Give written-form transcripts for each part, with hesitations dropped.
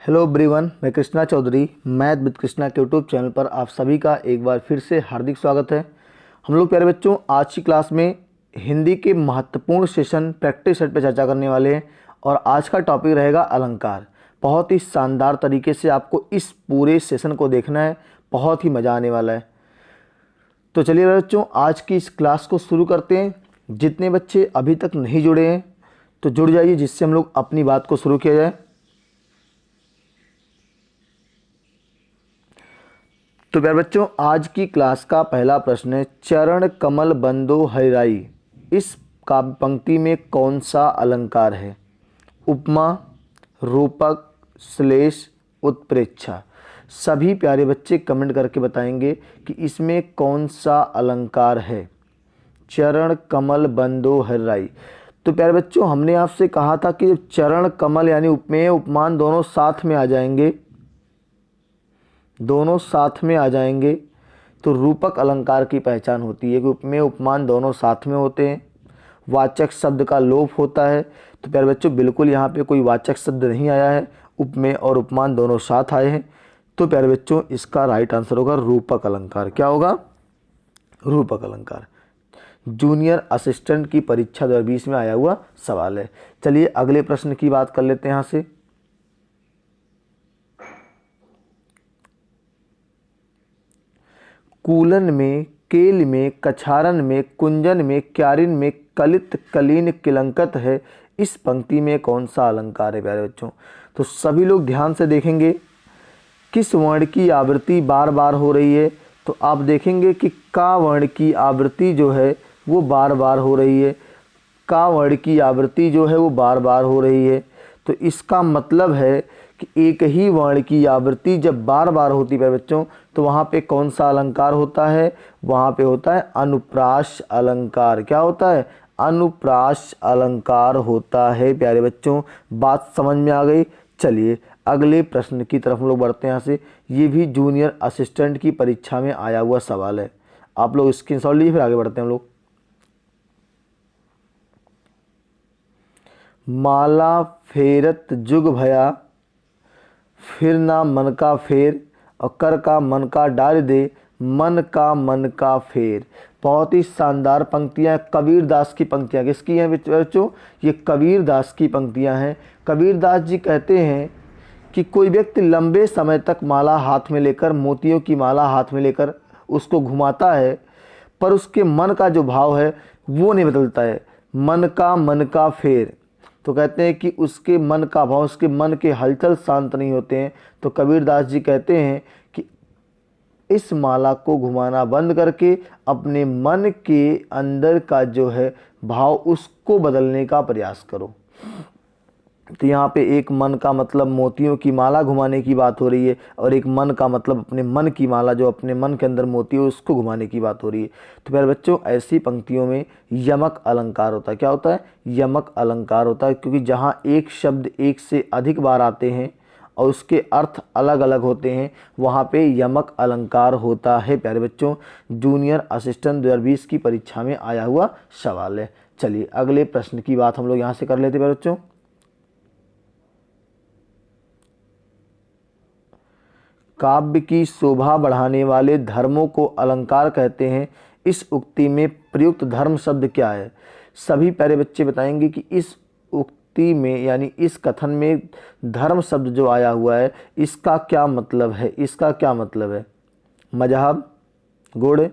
Hello everyone, मैं Krishna Chaudhary math with Krishna के YouTube channel पर आप सभी का एक बार फिर से हार्दिक स्वागत है। हम लोग प्यारे बच्चों आज की क्लास में हिंदी के महत्वपूर्ण सेशन प्रैक्टिस सेट पर चर्चा करने वाले हैं और आज का टॉपिक रहेगा अलंकार। बहुत ही शानदार तरीके से आपको इस पूरे सेशन को देखना है, बहुत ही मज़ा आने वाला है। तो चलिए बच्चों आज की इस क्लास को शुरू करते हैं। जितने बच्चे अभी तक नहीं जुड़े हैं तो जुड़ जाइए, जिससे हम लोग अपनी बात को शुरू किया जाए। तो प्यारे बच्चों आज की क्लास का पहला प्रश्न है, चरण कमल बंदो हरिराई इस काव्य पंक्ति में कौन सा अलंकार है? उपमा, रूपक, श्लेष, उत्प्रेक्षा। सभी प्यारे बच्चे कमेंट करके बताएंगे कि इसमें कौन सा अलंकार है। चरण कमल बंदो हरिराई। तो प्यारे बच्चों हमने आपसे कहा था कि चरण कमल यानी उपमेय उपमान दोनों साथ में आ जाएंगे, दोनों साथ में आ जाएंगे तो रूपक अलंकार की पहचान होती है कि उपमेय उपमान दोनों साथ में होते हैं, वाचक शब्द का लोप होता है। तो प्यारे बच्चों बिल्कुल यहाँ पे कोई वाचक शब्द नहीं आया है, उपमेय और उपमान दोनों साथ आए हैं। तो प्यारे बच्चों इसका राइट आंसर होगा रूपक अलंकार। क्या होगा? रूपक अलंकार। जूनियर असिस्टेंट की परीक्षा 2020 में आया हुआ सवाल है। चलिए अगले प्रश्न की बात कर लेते हैं यहाँ से। कूलन में, केल में, कछारन में, कुंजन में, क्यारिन में, कलित, कलीन, किलंकत है इस पंक्ति में कौन सा अलंकार है? प्यारे बच्चों तो सभी लोग ध्यान से देखेंगे किस वर्ण की आवृत्ति बार बार हो रही है। तो आप देखेंगे कि का वर्ण की आवृत्ति जो है वो बार बार हो रही है, का वर्ण की आवृत्ति जो है वो बार बार हो रही है। तो इसका मतलब है कि एक ही वर्ण की आवृत्ति जब बार बार होती है बच्चों तो वहाँ पे कौन सा अलंकार होता है? वहाँ पे होता है अनुप्रास अलंकार। क्या होता है? अनुप्रास अलंकार होता है। प्यारे बच्चों बात समझ में आ गई। चलिए अगले प्रश्न की तरफ हम लोग बढ़ते हैं। यहाँ से ये भी जूनियर असिस्टेंट की परीक्षा में आया हुआ सवाल है, आप लोग स्क्रीनशॉट लीजिए, फिर आगे बढ़ते हैं हम लोग। माला फेरत जुग भया, फिर ना मन का फेर, और कर का मन का डाल दे, मन का फेर। बहुत ही शानदार पंक्तियाँ, कबीर दास की पंक्तियाँ। किसकी हैं बच्चों? ये कबीर दास की पंक्तियाँ हैं। कबीर दास जी कहते हैं कि कोई व्यक्ति लंबे समय तक माला हाथ में लेकर, मोतियों की माला हाथ में लेकर उसको घुमाता है, पर उसके मन का जो भाव है वो नहीं बदलता है। मन का फेर। तो कहते हैं कि उसके मन का भाव, उसके मन के हलचल शांत नहीं होते हैं। तो कबीरदास जी कहते हैं कि इस माला को घुमाना बंद करके अपने मन के अंदर का जो है भाव उसको बदलने का प्रयास करो। तो यहाँ पे एक मन का मतलब मोतियों की माला घुमाने की बात हो रही है, और एक मन का मतलब अपने मन की माला, जो अपने मन के अंदर मोती है उसको घुमाने की बात हो रही है। तो प्यारे बच्चों ऐसी पंक्तियों में यमक अलंकार होता है। क्या होता है? यमक अलंकार होता है, क्योंकि जहाँ एक शब्द एक से अधिक बार आते हैं और उसके अर्थ अलग अलग होते हैं, वहाँ पे यमक अलंकार होता है। प्यारे बच्चों जूनियर असिस्टेंट 2020 की परीक्षा में आया हुआ सवाल है। चलिए अगले प्रश्न की बात हम लोग यहाँ से कर लेते हैं। प्यारे बच्चों काव्य की शोभा बढ़ाने वाले धर्मों को अलंकार कहते हैं, इस उक्ति में प्रयुक्त धर्म शब्द क्या है? सभी प्यारे बच्चे बताएंगे कि इस उक्ति में यानी इस कथन में धर्म शब्द जो आया हुआ है इसका क्या मतलब है? इसका क्या मतलब है? मजहब, गुण,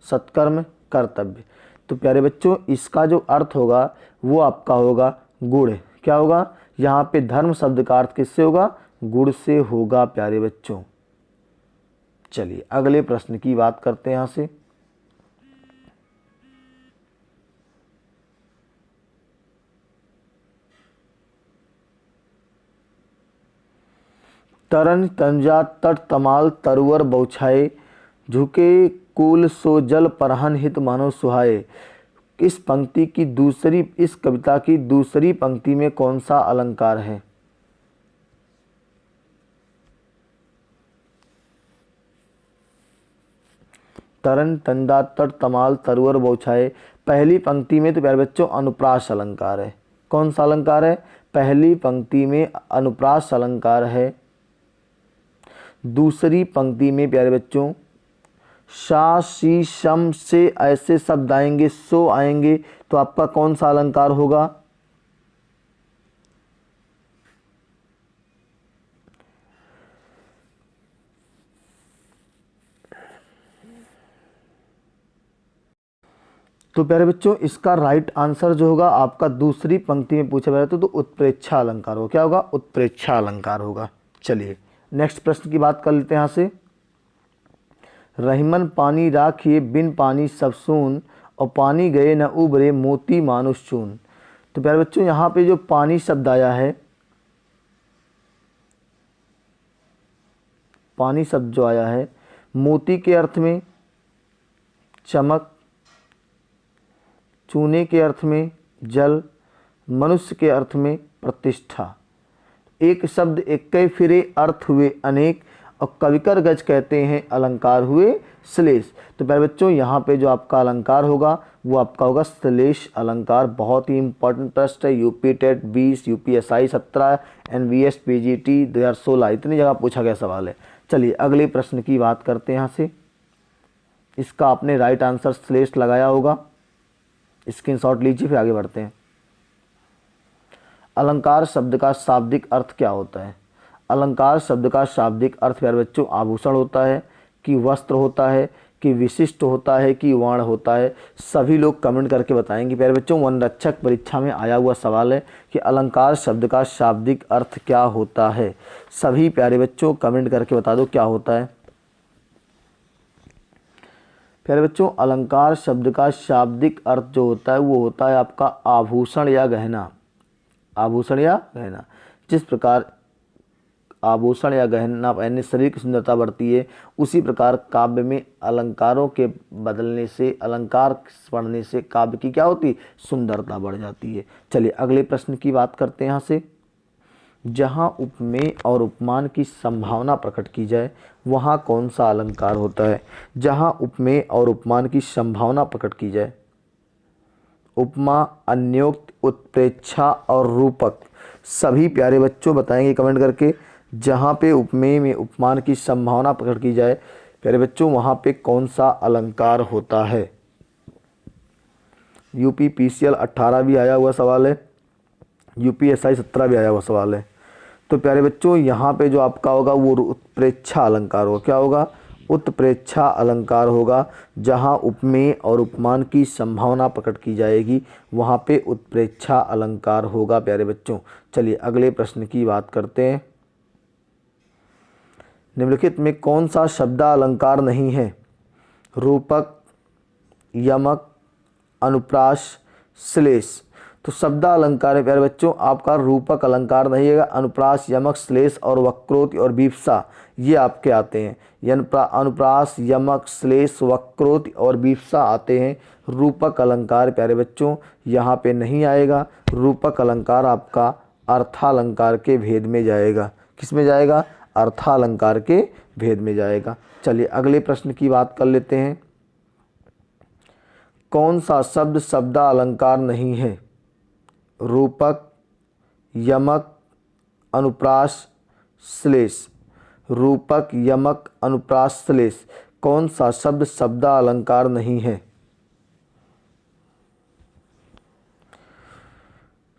सत्कर्म, कर्तव्य। तो प्यारे बच्चों इसका जो अर्थ होगा वो आपका होगा गुण। क्या होगा? यहाँ पे धर्म शब्द का अर्थ किससे होगा? गुण से होगा प्यारे बच्चों। चलिए अगले प्रश्न की बात करते हैं। यहाँ से तरन तंजा तट तमाल तरुवर बौछाए, झुके कूल सो जल परहन हित मानो सुहाए। इस पंक्ति की दूसरी, इस कविता की दूसरी पंक्ति में कौन सा अलंकार है? तरन तंजा तट तमाल तरुवर बौछाए, पहली पंक्ति में तो प्यारे बच्चों अनुप्रास अलंकार है। कौन सा अलंकार है? पहली पंक्ति में अनुप्रास अलंकार है। दूसरी पंक्ति में प्यारे बच्चों शा शी शम से ऐसे शब्द आएंगे, सो आएंगे, तो आपका कौन सा अलंकार होगा? तो प्यारे बच्चों इसका राइट आंसर जो होगा आपका दूसरी पंक्ति में पूछा गया तो उत्प्रेक्षा अलंकार होगा। क्या होगा? उत्प्रेक्षा अलंकार होगा। चलिए नेक्स्ट प्रश्न की बात कर लेते हैं यहाँ से। रहीमन पानी राखिए बिन पानी सब सून, और पानी गए न उबरे मोती मानुष चून। तो प्यारे बच्चों यहाँ पे जो पानी शब्द आया है, पानी शब्द जो आया है, मोती के अर्थ में चमक, चूने के अर्थ में जल, मनुष्य के अर्थ में प्रतिष्ठा। एक शब्द एक कई फिरे अर्थ हुए अनेक, और कविकर गज कहते हैं अलंकार हुए श्लेष। तो प्यारे बच्चों यहाँ पे जो आपका अलंकार होगा वो आपका होगा श्लेष अलंकार। बहुत ही इंपॉर्टेंट प्रश्न है, UP TET 20, UPSI 17, NVS PGT 2016, इतनी जगह पूछा गया सवाल है। चलिए अगले प्रश्न की बात करते हैं यहाँ से। इसका आपने राइट आंसर श्लेष लगाया होगा, स्क्रीनशॉट लीजिए फिर आगे बढ़ते हैं। अलंकार शब्द का शाब्दिक अर्थ क्या होता है? अलंकार शब्द का शाब्दिक अर्थ प्यारे बच्चों आभूषण होता है, कि वस्त्र होता है, कि विशिष्ट होता है, कि वर्ण होता है। सभी लोग कमेंट करके बताएंगे। प्यारे बच्चों वन रक्षक परीक्षा में आया हुआ सवाल है कि अलंकार शब्द का शाब्दिक अर्थ क्या होता है। सभी प्यारे बच्चों कमेंट करके बता दो क्या होता है। प्यारे बच्चों अलंकार शब्द का शाब्दिक अर्थ जो होता है वो होता है आपका आभूषण या गहना। आभूषण या गहना। जिस प्रकार आभूषण या गहना पहनने शरीर की सुंदरता बढ़ती है, उसी प्रकार काव्य में अलंकारों के बदलने से, अलंकार पढ़ने से काव्य की क्या होती है? सुंदरता बढ़ जाती है। चलिए अगले प्रश्न की बात करते हैं यहाँ से। जहाँ उपमेय और उपमान की संभावना प्रकट की जाए वहाँ कौन सा अलंकार होता है? जहाँ उपमेय और उपमान की संभावना प्रकट की जाए। उपमा, अन्योक्त, उत्प्रेक्षा और रूपक। सभी प्यारे बच्चों बताएंगे कमेंट करके। जहाँ पे उपमेय में उपमान की संभावना प्रकट की जाए प्यारे बच्चों वहाँ पे कौन सा अलंकार होता है? यूपी पीसीएल 18 भी आया हुआ सवाल है, यूपीएसआई 17 भी आया हुआ सवाल है। तो प्यारे बच्चों यहाँ पे जो आपका होगा वो उत्प्रेक्षा अलंकार होगा। क्या होगा? उत्प्रेक्षा अलंकार होगा। जहाँ उपमेय और उपमान की संभावना प्रकट की जाएगी वहाँ पे उत्प्रेक्षा अलंकार होगा प्यारे बच्चों। चलिए अगले प्रश्न की बात करते हैं। निम्नलिखित में कौन सा शब्दालंकार नहीं है? रूपक, यमक, अनुप्रास, श्लेष। तो शब्दालंकार है प्यारे बच्चों आपका रूपक अलंकार नहीं है। अनुप्रास, यमक, श्लेष और वक्रोति और बीप्सा ये आपके आते हैं। अनुप्रास, यमक, श्लेष, वक्रोति और बीप्सा आते हैं। रूपक अलंकार प्यारे बच्चों यहाँ पे नहीं आएगा। रूपक अलंकार आपका अर्थालंकार के भेद में जाएगा। किस में जाएगा? अर्थालंकार के भेद में जाएगा। चलिए अगले प्रश्न की बात कर लेते हैं। कौन सा शब्द शब्दालंकार नहीं है? रूपक, यमक, अनुप्रास, श्लेष। रूपक, यमक, अनुप्रास, श्लेष। कौन सा शब्द शब्दालंकार नहीं है?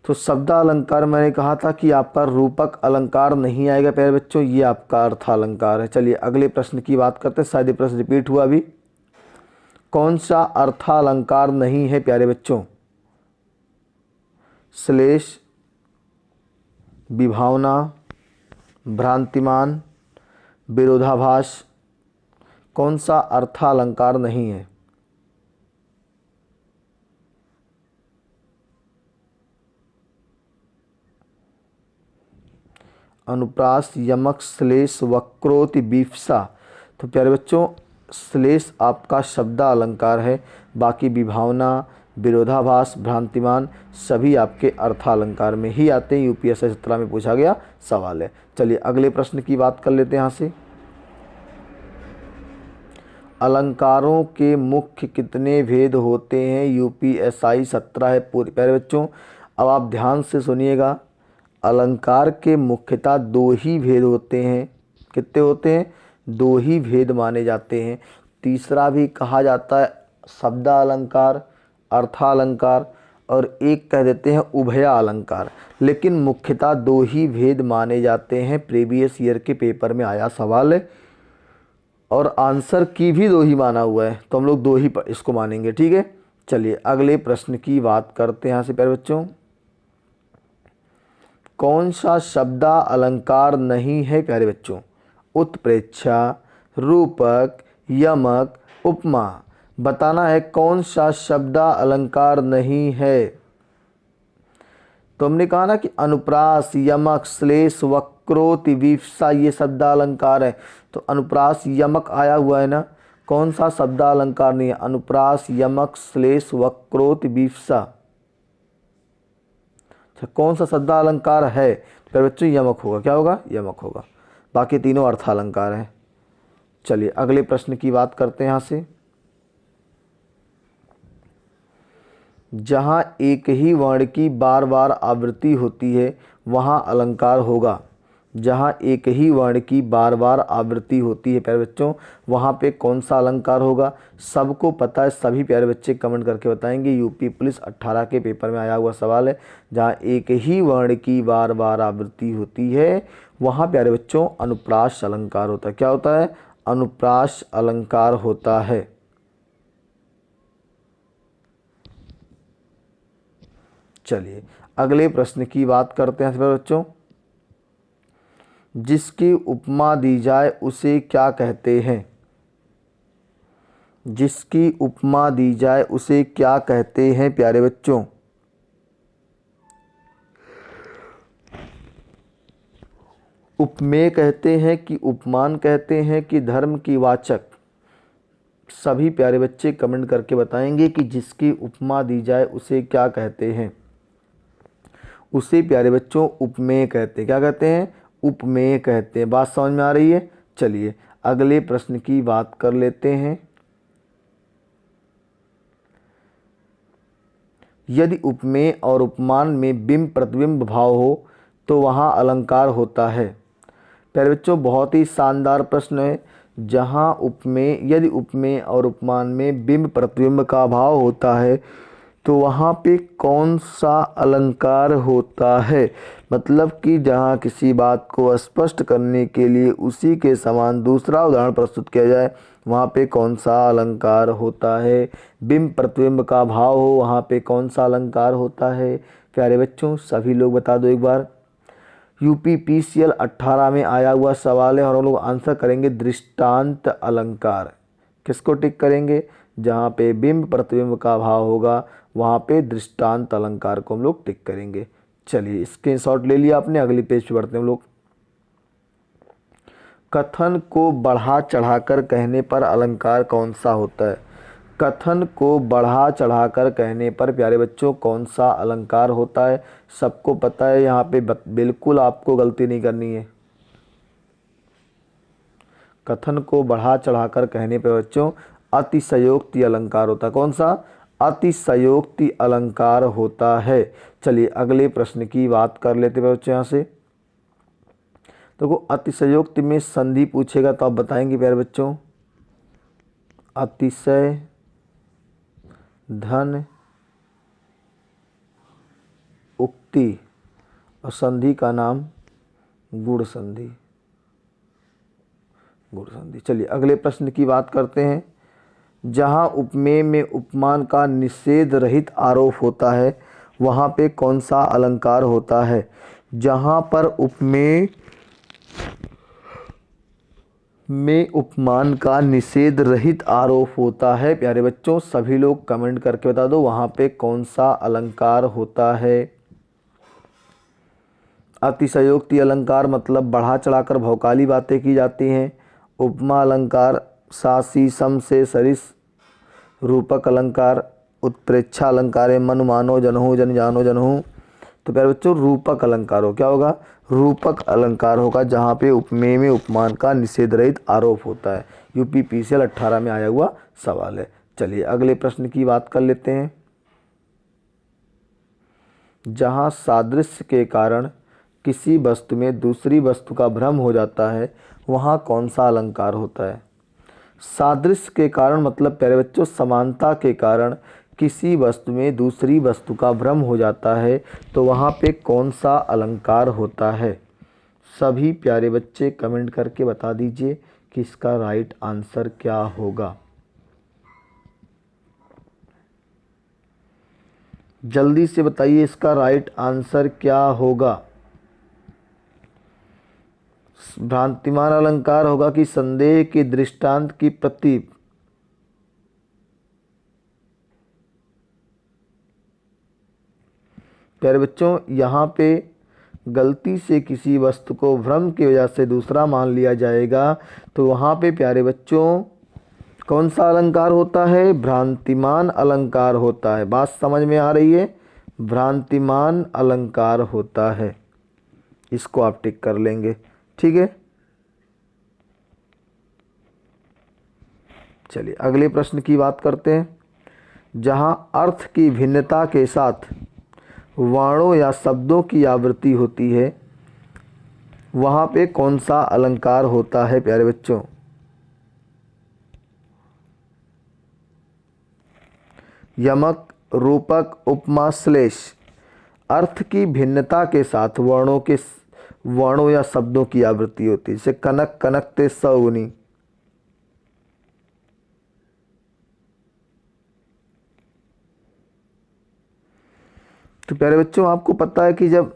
तो शब्दालंकार मैंने कहा था कि आपका रूपक अलंकार नहीं आएगा प्यारे बच्चों, ये आपका अर्थालंकार है। चलिए अगले प्रश्न की बात करते हैं, शायद ये प्रश्न रिपीट हुआ अभी। कौन सा अर्थालंकार नहीं है प्यारे बच्चों? श्लेष, विभावना, भ्रांतिमान, विरोधाभास। कौन सा अर्थालंकार नहीं है? अनुप्रास, यमक, श्लेष, वक्रोति, बीप्सा। तो प्यारे बच्चों श्लेष आपका शब्दालंकार है, बाकी विभावना, विरोधाभास, भ्रांतिमान सभी आपके अर्थालंकार में ही आते हैं। यूपीएसआई 17 में पूछा गया सवाल है। चलिए अगले प्रश्न की बात कर लेते हैं यहाँ से। अलंकारों के मुख्य कितने भेद होते हैं? यूपीएसआई 17 है पूरे प्यारे बच्चों। अब आप ध्यान से सुनिएगा। अलंकार के मुख्यतः दो ही भेद होते हैं। कितने होते हैं? 2 ही भेद माने जाते हैं। तीसरा भी कहा जाता है शब्दालंकार, अर्थालंकार, और एक कह देते हैं उभयालंकार। लेकिन मुख्यतः 2 ही भेद माने जाते हैं। प्रीवियस ईयर के पेपर में आया सवाल है और आंसर की भी 2 ही माना हुआ है, तो हम लोग 2 ही इसको मानेंगे। ठीक है, चलिए अगले प्रश्न की बात करते हैं। यहाँ से प्यारे बच्चों, कौन सा शब्दा अलंकार नहीं है प्यारे बच्चों? उत्प्रेक्षा, रूपक, यमक, उपमा। बताना है कौन सा शब्दा अलंकार नहीं है। तो हमने कहा ना कि अनुप्रास, यमक, श्लेष, वक्रोति, विवक्षा ये शब्दालंकार है। तो अनुप्रास यमक आया हुआ है ना, कौन सा शब्दालंकार नहीं है? अनुप्रास, यमक, श्लेष, वक्रोति, विवक्षा। अच्छा, कौन सा शब्दालंकार है? फिर बच्चों यमक होगा। क्या होगा? यमक होगा। बाकी तीनों अर्थालंकार हैं। चलिए अगले प्रश्न की बात करते हैं। यहाँ से, जहाँ एक ही वर्ण की बार बार आवृत्ति होती है वहाँ अलंकार होगा। जहाँ एक ही वर्ण की बार बार आवृत्ति होती है प्यारे बच्चों, वहाँ पे कौन सा अलंकार होगा? सबको पता है, सभी प्यारे बच्चे कमेंट करके बताएंगे। यूपी पुलिस 18 के पेपर में आया हुआ सवाल है। जहाँ एक ही वर्ण की बार बार आवृत्ति होती है वहाँ प्यारे बच्चों अनुप्रास अलंकार होता है। क्या होता है? अनुप्रास अलंकार होता है। चलिए अगले प्रश्न की बात करते हैं प्यारे बच्चों, जिसकी उपमा दी जाए उसे क्या कहते हैं? जिसकी उपमा दी जाए उसे क्या कहते हैं प्यारे बच्चों? उपमेय कहते हैं कि उपमान कहते हैं कि धर्म की वाचक? सभी प्यारे बच्चे कमेंट करके बताएंगे कि जिसकी उपमा दी जाए उसे क्या कहते हैं। उसे प्यारे बच्चों उपमेय कहते हैं। क्या कहते हैं? उपमेय कहते हैं। बात समझ में आ रही है? चलिए अगले प्रश्न की बात कर लेते हैं। यदि उपमेय और उपमान में बिंब प्रतिबिंब भाव हो तो वहाँ अलंकार होता है। प्यारे बच्चों बहुत ही शानदार प्रश्न है। जहाँ उपमेय, यदि उपमेय और उपमान में बिंब प्रतिबिंब का भाव होता है तो वहाँ पे कौन सा अलंकार होता है? मतलब कि जहाँ किसी बात को स्पष्ट करने के लिए उसी के समान दूसरा उदाहरण प्रस्तुत किया जाए वहाँ पे कौन सा अलंकार होता है? बिंब प्रतिबिंब का भाव हो वहाँ पे कौन सा अलंकार होता है? प्यारे बच्चों सभी लोग बता दो एक बार। यूपी PCL 18 में आया हुआ सवाल है और हम लोग आंसर करेंगे दृष्टांत अलंकार। किसको टिक करेंगे? जहाँ पे बिंब प्रतिबिंब का भाव होगा वहाँ पे दृष्टांत अलंकार को हम लोग टिक करेंगे। चलिए स्क्रीनशॉट ले लिया आपने, अगली पेज पे बढ़ते हैं हम लोग। कथन को बढ़ा चढ़ाकर कहने पर अलंकार कौन सा होता है? कथन को बढ़ा चढ़ाकर कहने पर प्यारे बच्चों कौन सा अलंकार होता है? सबको पता है, यहाँ पे बिल्कुल आपको गलती नहीं करनी है। कथन को बढ़ा चढ़ाकर कहने पर बच्चों अतिशयोक्ति अलंकार होता है। कौन सा? अतिशयोक्ति अलंकार होता है। चलिए अगले प्रश्न की बात कर लेते हैं बच्चों। यहाँ से देखो अतिशयोक्ति में संधि पूछेगा तो आप बताएंगे प्यारे बच्चों। अतिशय, धन, उक्ति और संधि का नाम गुण संधि। गुण संधि। चलिए अगले प्रश्न की बात करते हैं। जहाँ उपमेय में उपमान का निषेध रहित आरोप होता है वहाँ पे कौन सा अलंकार होता है? जहाँ पर उपमेय में उपमान का निषेध रहित आरोप होता है प्यारे बच्चों सभी लोग कमेंट करके बता दो वहाँ पे कौन सा अलंकार होता है। अतिशयोक्ति अलंकार मतलब बढ़ा चढ़ाकर भौकाली बातें की जाती हैं। उपमा अलंकार सासी सम से सरिस। रूपक अलंकार उत्प्रेक्षा अलंकार है मन मानो जनहु जन जानो जनहु। तो प्यारे बच्चों रूपक अलंकार हो। क्या होगा? रूपक अलंकार होगा जहाँ पे उपमेय में उपमान का निषेध रहित आरोप होता है। यूपी PCL 18 में आया हुआ सवाल है। चलिए अगले प्रश्न की बात कर लेते हैं। जहाँ सादृश्य के कारण किसी वस्तु में दूसरी वस्तु का भ्रम हो जाता है वहाँ कौन सा अलंकार होता है? सादृश्य के कारण मतलब प्यारे बच्चों समानता के कारण किसी वस्तु में दूसरी वस्तु का भ्रम हो जाता है तो वहाँ पे कौन सा अलंकार होता है? सभी प्यारे बच्चे कमेंट करके बता दीजिए कि इसका राइट आंसर क्या होगा। जल्दी से बताइए इसका राइट आंसर क्या होगा। भ्रांतिमान अलंकार होगा कि संदेह के दृष्टांत की प्रतीक? प्यारे बच्चों यहाँ पे गलती से किसी वस्तु को भ्रम की वजह से दूसरा मान लिया जाएगा तो वहाँ पे प्यारे बच्चों कौन सा अलंकार होता है? भ्रांतिमान अलंकार होता है। बात समझ में आ रही है? भ्रांतिमान अलंकार होता है। इसको आप टिक कर लेंगे, ठीक है। चलिए अगले प्रश्न की बात करते हैं। जहाँ अर्थ की भिन्नता के साथ वर्णों या शब्दों की आवृत्ति होती है वहाँ पे कौन सा अलंकार होता है प्यारे बच्चों? यमक, रूपक, उपमा, श्लेष। अर्थ की भिन्नता के साथ वर्णों या शब्दों की आवृत्ति होती है, जैसे कनक, कनकते, सौगुनी। तो प्यारे बच्चों आपको पता है कि जब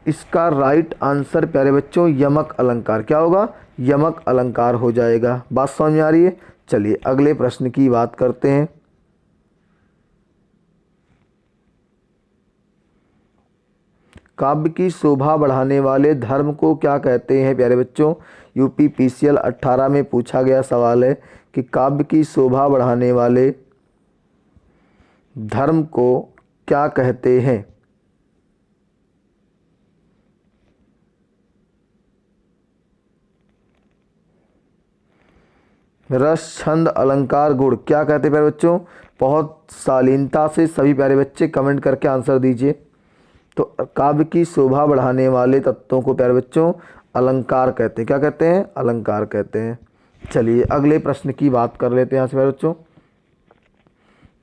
इसका राइट आंसर प्यारे बच्चों यमक अलंकार क्या होगा? यमक अलंकार हो जाएगा। बात समझ में आ रही है? चलिए अगले प्रश्न की बात करते हैं। काव्य की शोभा बढ़ाने वाले धर्म को क्या कहते हैं प्यारे बच्चों? यूपी पीसीएल 18 में पूछा गया सवाल है कि काव्य की शोभा बढ़ाने वाले धर्म को क्या कहते हैं? रस, छंद, अलंकार, गुण क्या कहते हैं प्यारे बच्चों? बहुत शालीनता से सभी प्यारे बच्चे कमेंट करके आंसर दीजिए। तो काव्य की शोभा बढ़ाने वाले तत्वों को प्यारे बच्चों अलंकार कहते हैं। क्या कहते हैं? अलंकार कहते हैं। चलिए अगले प्रश्न की बात कर लेते हैं यहाँ से प्यारे बच्चों।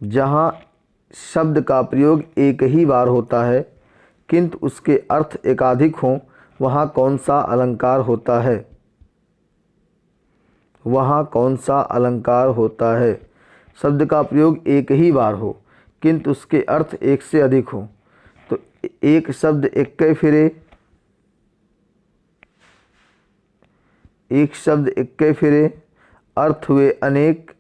जहाँ शब्द का प्रयोग एक ही बार होता है किंतु उसके अर्थ एकाधिक हों वहाँ कौन सा अलंकार होता है? वहाँ कौन सा अलंकार होता है? शब्द का प्रयोग एक ही बार हो किंतु उसके अर्थ एक से अधिक हो। तो एक शब्द इक्के फिरे, एक शब्द इक्के फिरे, अर्थ हुए अनेक,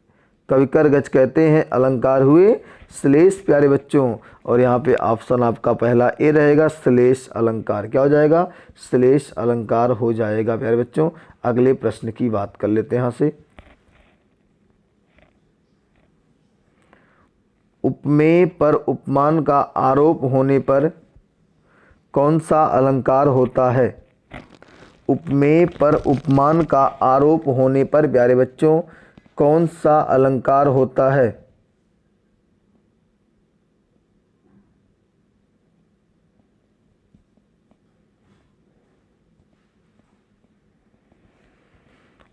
कविकर गज कहते हैं, अलंकार हुए श्लेष प्यारे बच्चों। और यहाँ पे ऑप्शन आपका पहला ए रहेगा, श्लेष अलंकार। क्या हो जाएगा? श्लेष अलंकार हो जाएगा प्यारे बच्चों। अगले प्रश्न की बात कर लेते हैं यहाँ से। उपमेय पर उपमान का आरोप होने पर कौन सा अलंकार होता है? उपमेय पर उपमान का आरोप होने पर प्यारे बच्चों कौन सा अलंकार होता है?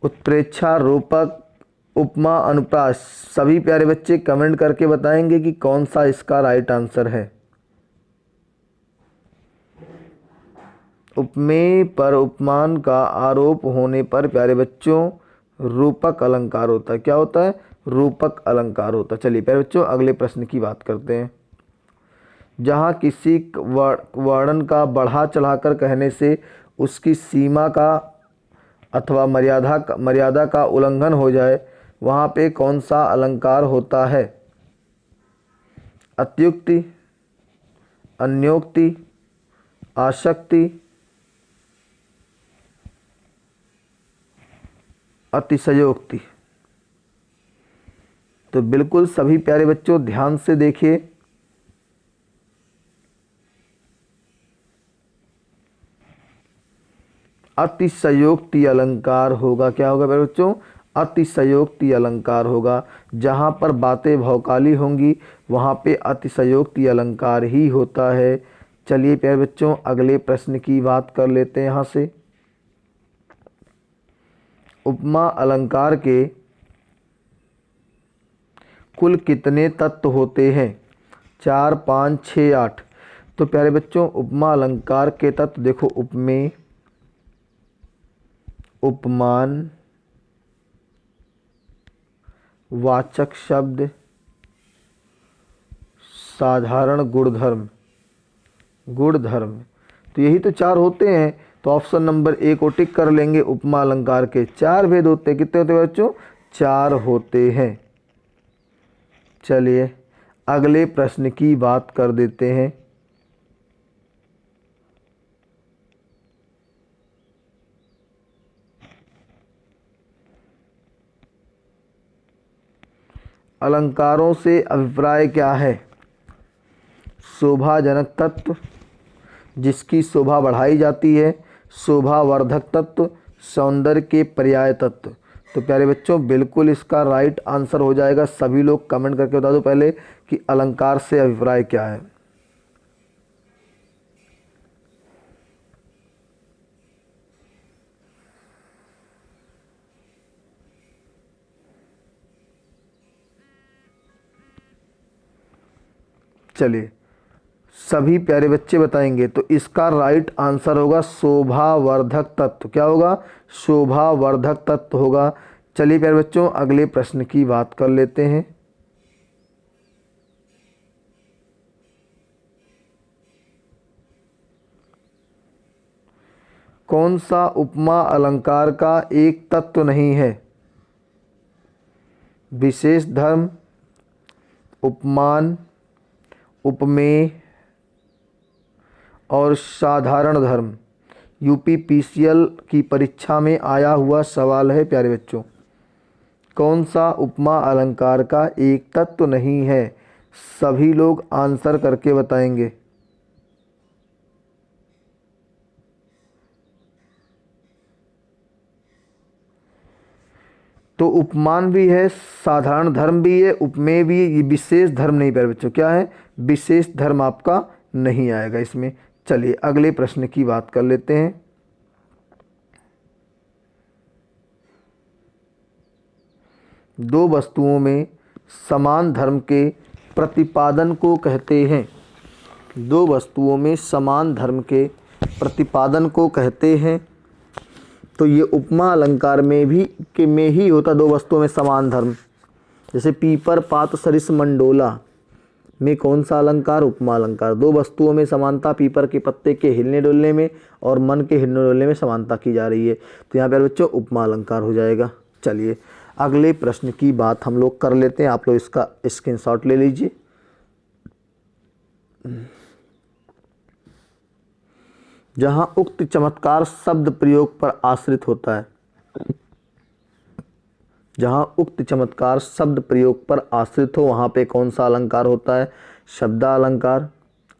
उत्प्रेक्षा, रूपक, उपमा, अनुप्रास। सभी प्यारे बच्चे कमेंट करके बताएंगे कि कौन सा इसका राइट आंसर है। उपमेय पर उपमान का आरोप होने पर प्यारे बच्चों रूपक अलंकार होता है। क्या होता है? रूपक अलंकार होता है। चलिए प्यारे बच्चों अगले प्रश्न की बात करते हैं। जहाँ किसी वर्णन का बढ़ा चढ़ाकर कहने से उसकी सीमा का अथवा मर्यादा का उल्लंघन हो जाए वहाँ पे कौन सा अलंकार होता है? अत्युक्ति, अन्योक्ति, आसक्ति, अतिशयोक्ति। तो बिल्कुल सभी प्यारे बच्चों ध्यान से देखिए। अतिशयोक्ति अलंकार होगा। क्या होगा प्यारे बच्चों? अतिशयोक्ति अलंकार होगा। जहाँ पर बातें भौकाली होंगी वहाँ पे अतिशयोक्ति अलंकार ही होता है। चलिए प्यारे बच्चों अगले प्रश्न की बात कर लेते हैं यहाँ से। उपमा अलंकार के कुल कितने तत्व होते हैं? 4, 5, 6, 8। तो प्यारे बच्चों उपमा अलंकार के तत्व देखो, उपमेय, उपमान, वाचक शब्द, साधारण गुणधर्म, गुणधर्म। तो यही तो 4 होते हैं। तो ऑप्शन नंबर ए को टिक कर लेंगे। उपमा अलंकार के 4 भेद होते हैं। कितने होते हैं बच्चों? 4 होते हैं। चलिए अगले प्रश्न की बात कर देते हैं। अलंकारों से अभिप्राय क्या है? शोभाजनक तत्व, जिसकी शोभा बढ़ाई जाती है, शोभावर्धक तत्व, सौंदर्य के पर्याय तत्व। तो प्यारे बच्चों बिल्कुल इसका राइट आंसर हो जाएगा। सभी लोग कमेंट करके बता दो पहले कि अलंकार से अभिप्राय क्या है। चलिए सभी प्यारे बच्चे बताएंगे। तो इसका राइट आंसर होगा शोभावर्धक तत्व। क्या होगा? शोभावर्धक तत्व होगा। चलिए प्यारे बच्चों अगले प्रश्न की बात कर लेते हैं। कौन सा उपमा अलंकार का एक तत्व नहीं है? विशेष धर्म, उपमान, उपमेय और साधारण धर्म। यूपीपीसीएल की परीक्षा में आया हुआ सवाल है प्यारे बच्चों। कौन सा उपमा अलंकार का एक तत्व नहीं है? सभी लोग आंसर करके बताएंगे। तो उपमान भी है, साधारण धर्म भी है, उपमेय भी है। ये विशेष धर्म नहीं प्यारे बच्चों। क्या है? विशेष धर्म आपका नहीं आएगा इसमें। चलिए अगले प्रश्न की बात कर लेते हैं। दो वस्तुओं में समान धर्म के प्रतिपादन को कहते हैं। दो वस्तुओं में समान धर्म के प्रतिपादन को कहते हैं। तो ये उपमा अलंकार में ही होता। दो वस्तुओं में समान धर्म, जैसे पीपर, पात, सरिस, मंडोला में कौन सा अलंकार? उपमा अलंकार। दो वस्तुओं में समानता, पीपर के पत्ते के हिलने डुलने में और मन के हिलने डुलने में समानता की जा रही है। तो यहाँ पर बच्चों उपमा अलंकार हो जाएगा। चलिए अगले प्रश्न की बात हम लोग कर लेते हैं। आप लोग इसका स्क्रीनशॉट ले लीजिए। जहां उक्त चमत्कार शब्द प्रयोग पर आश्रित होता है, जहां उक्त चमत्कार शब्द प्रयोग पर आश्रित हो वहां पे कौन सा अलंकार होता है? शब्दालंकार,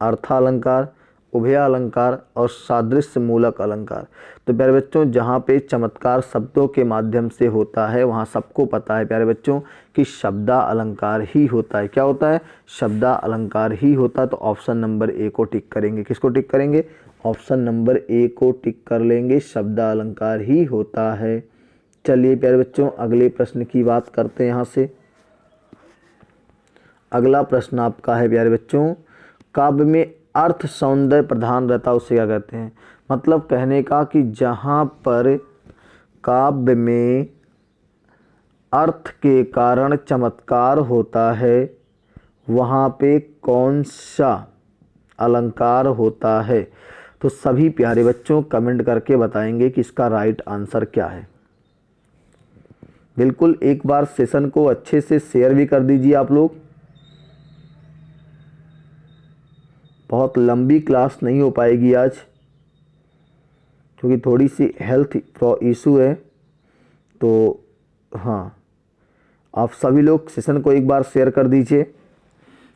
अर्थालंकार, उभयालंकार और सादृश्य मूलक अलंकार। तो प्यारे बच्चों जहाँ पे चमत्कार शब्दों के माध्यम से होता है वहाँ सबको पता है प्यारे बच्चों कि शब्दा अलंकार ही होता है। क्या होता है? शब्दा अलंकार ही होता है। तो ऑप्शन नंबर ए को टिक करेंगे। किसको टिक करेंगे? ऑप्शन नंबर ए को टिक कर लेंगे। शब्दा अलंकार ही होता है। चलिए प्यारे बच्चों अगले प्रश्न की बात करते हैं। यहाँ से अगला प्रश्न आपका है प्यारे बच्चों, काव्य में अर्थ सौंदर्य प्रधान रहता है उसे क्या कहते हैं? मतलब कहने का कि जहाँ पर काव्य में अर्थ के कारण चमत्कार होता है वहाँ पे कौन सा अलंकार होता है? तो सभी प्यारे बच्चों कमेंट करके बताएंगे कि इसका राइट आंसर क्या है। बिल्कुल एक बार सेशन को अच्छे से शेयर भी कर दीजिए आप लोग। बहुत लंबी क्लास नहीं हो पाएगी आज क्योंकि थोड़ी सी हेल्थ इशू है। तो हाँ, आप सभी लोग सेशन को एक बार शेयर कर दीजिए।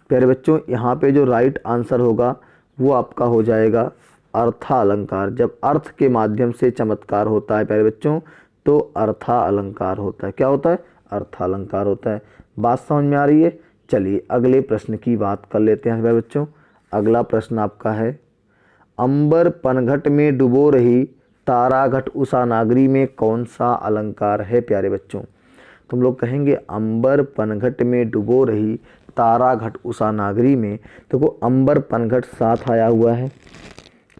प्यारे बच्चों यहाँ पे जो राइट आंसर होगा वो आपका हो जाएगा अर्थालंकार। जब अर्थ के माध्यम से चमत्कार होता है प्यारे बच्चों तो अर्था अलंकार होता है। क्या होता है? अर्था अलंकार होता है। बात समझ में आ रही है? चलिए अगले प्रश्न की बात कर लेते हैं मेरे बच्चों। अगला प्रश्न आपका है, अंबर पनघट में डुबो रही ताराघट उषा नागरी में कौन सा अलंकार है प्यारे बच्चों? तुम लोग कहेंगे अंबर पनघट में डुबो रही ताराघट उषा नागरी में। देखो अंबर पनघट साथ आया हुआ है,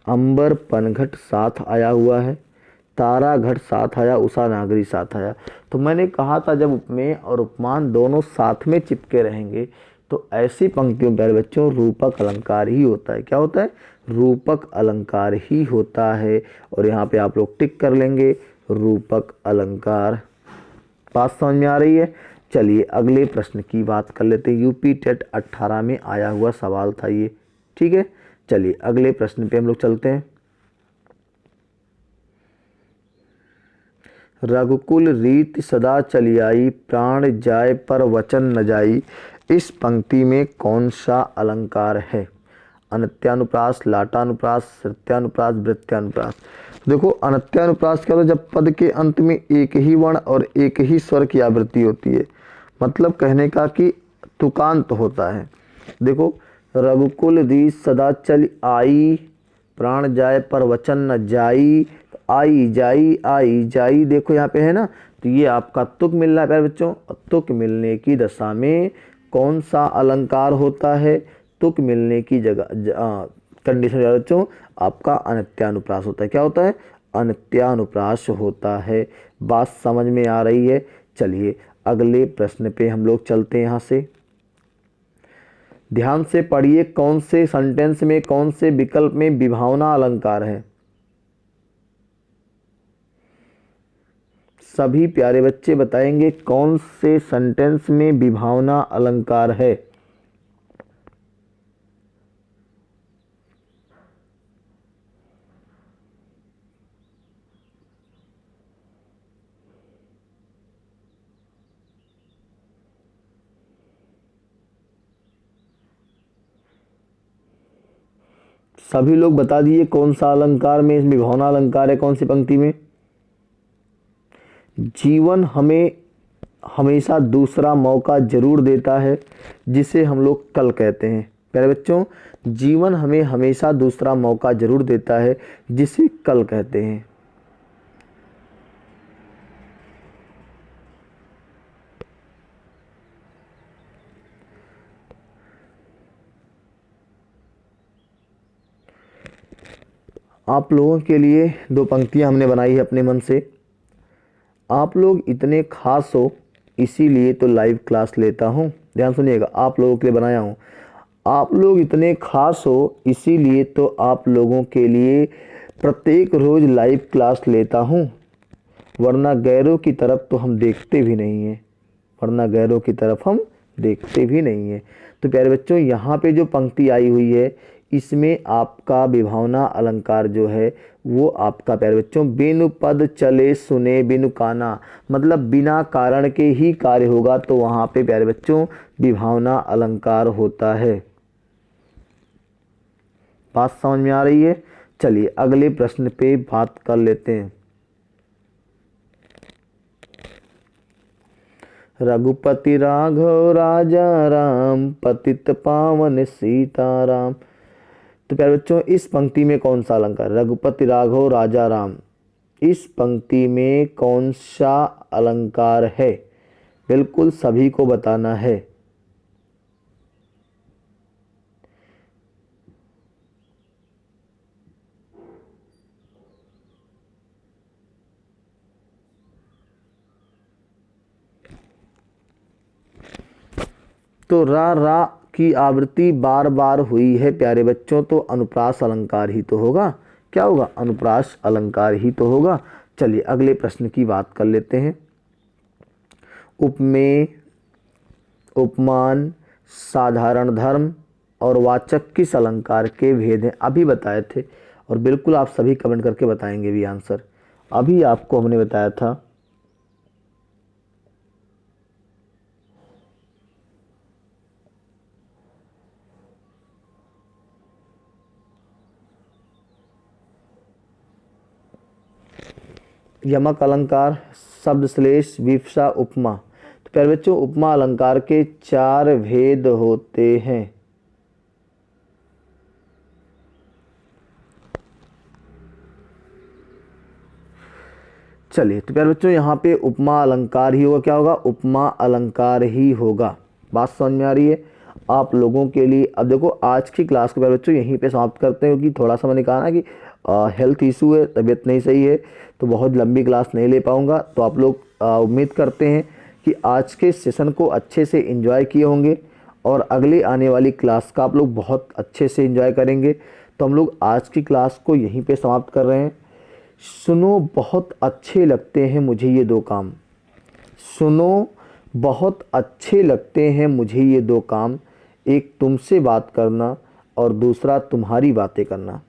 अंबर पनघट साथ आया हुआ है, ताराघट साथ आया, उषा नागरी साथ आया। तो मैंने कहा था जब उपमेय और उपमान दोनों साथ में चिपके रहेंगे तो ऐसी पंक्तियों प्यारे बच्चों रूपक अलंकार ही होता है। क्या होता है? रूपक अलंकार ही होता है। और यहाँ पे आप लोग टिक कर लेंगे, रूपक अलंकार। बात समझ में आ रही है? चलिए अगले प्रश्न की बात कर लेते हैं। यूपी टेट 18 में आया हुआ सवाल था ये, ठीक है। चलिए अगले प्रश्न पे हम लोग चलते हैं। रघुकुल रीति सदा चली आई, प्राण जाए पर वचन न जाई। इस पंक्ति में कौन सा अलंकार है? अनत्यानुप्रास, लाटानुप्रास, श्रुत्यानुप्रास, वृत्त्यानुप्रास। देखो अनत्यानुप्रास क्या होता है? जब पद के अंत में एक ही वर्ण और एक ही स्वर की आवृत्ति होती है, मतलब कहने का कि तुकांत होता है। देखो रघुकुल रीत सदा चली आई, प्राण जाए पर वचन न जाई, तो आई जाई आई जाई देखो यहाँ पे है ना, तो ये आपका तुक मिल रहा है प्यारे बच्चों। तुक मिलने की दशा में कौन सा अलंकार होता है? तुक मिलने की जगह कंडीशन प्यारे बच्चों आपका अनित्यानुप्रास होता है। क्या होता है? अनित्यानुप्रास होता है। बात समझ में आ रही है? चलिए अगले प्रश्न पे हम लोग चलते हैं। यहाँ से ध्यान से पढ़िए, कौन से सेंटेंस में कौन से विकल्प में विभावना अलंकार है? सभी प्यारे बच्चे बताएंगे कौन से सेंटेंस में विभावना अलंकार है। सभी लोग बता दिए कौन सा अलंकार में विभावना अलंकार है, कौन सी पंक्ति में? जीवन हमें हमेशा दूसरा मौका जरूर देता है, जिसे हम लोग कल कहते हैं। प्यारे बच्चों जीवन हमें हमेशा दूसरा मौका जरूर देता है, जिसे कल कहते हैं। आप लोगों के लिए दो पंक्तियां हमने बनाई है अपने मन से। आप लोग इतने खास हो इसीलिए तो लाइव क्लास लेता हूँ। ध्यान सुनिएगा, आप लोगों के लिए बनाया हूँ। आप लोग इतने खास हो इसीलिए तो आप लोगों के लिए प्रत्येक रोज लाइव क्लास लेता हूँ, वरना गैरों की तरफ तो हम देखते भी नहीं हैं, वरना गैरों की तरफ हम देखते भी नहीं हैं। तो प्यारे बच्चों यहाँ पे जो पंक्ति आई हुई है इसमें आपका विभावना अलंकार जो है वो आपका प्यारे बच्चों बिनु पद चले सुने बिनु काना, मतलब बिना कारण के ही कार्य होगा, तो वहाँ पे प्यारे बच्चों विभावना अलंकार होता है। बात समझ में आ रही है? चलिए अगले प्रश्न पे बात कर लेते हैं। रघुपति राघव राजा राम, पतित पावन सीताराम। तो प्यारे बच्चों इस पंक्ति में कौन सा अलंकार? रघुपति राघव राजा राम, इस पंक्ति में कौन सा अलंकार है? बिल्कुल सभी को बताना है। तो रा की आवृत्ति बार बार हुई है प्यारे बच्चों, तो अनुप्रास अलंकार ही तो होगा। क्या होगा? अनुप्रास अलंकार ही तो होगा। चलिए अगले प्रश्न की बात कर लेते हैं। उपमेय, उपमान, साधारण धर्म और वाचक किस अलंकार के भेद हैं? अभी बताए थे और बिल्कुल आप सभी कमेंट करके बताएंगे भी आंसर। अभी आपको हमने बताया था। यमक अलंकार, शब्द श्लेष, विवक्षा, उपमा। तो प्यारे बच्चों उपमा अलंकार के 4 भेद होते हैं। चलिए तो प्यारे बच्चों यहाँ पे उपमा अलंकार ही होगा। क्या होगा? उपमा अलंकार ही होगा। बात समझ में आ रही है आप लोगों के लिए? अब देखो आज की क्लास को प्यारे बच्चों यहीं पे समाप्त करते हैं, क्योंकि थोड़ा सा मैंने कहा ना कि हेल्थ इशू है, तबीयत नहीं सही है, तो बहुत लंबी क्लास नहीं ले पाऊँगा। तो आप लोग उम्मीद करते हैं कि आज के सेशन को अच्छे से एंजॉय किए होंगे और अगली आने वाली क्लास का आप लोग बहुत अच्छे से एंजॉय करेंगे। तो हम लोग आज की क्लास को यहीं पे समाप्त कर रहे हैं। सुनो बहुत अच्छे लगते हैं मुझे ये 2 काम। सुनो बहुत अच्छे लगते हैं मुझे ये 2 काम, एक तुमसे बात करना और दूसरा तुम्हारी बातें करना।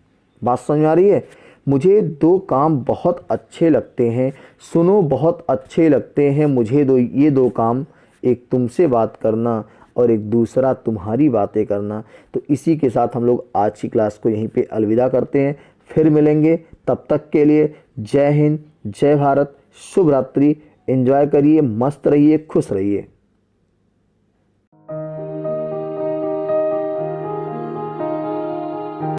बात समझ में आ रही है? मुझे 2 काम बहुत अच्छे लगते हैं। सुनो बहुत अच्छे लगते हैं मुझे ये 2 काम, एक तुमसे बात करना और एक दूसरा तुम्हारी बातें करना। तो इसी के साथ हम लोग आज की क्लास को यहीं पे अलविदा करते हैं। फिर मिलेंगे, तब तक के लिए जय हिंद, जय भारत, शुभ रात्रि। एंजॉय करिए, मस्त रहिए, खुश रहिए।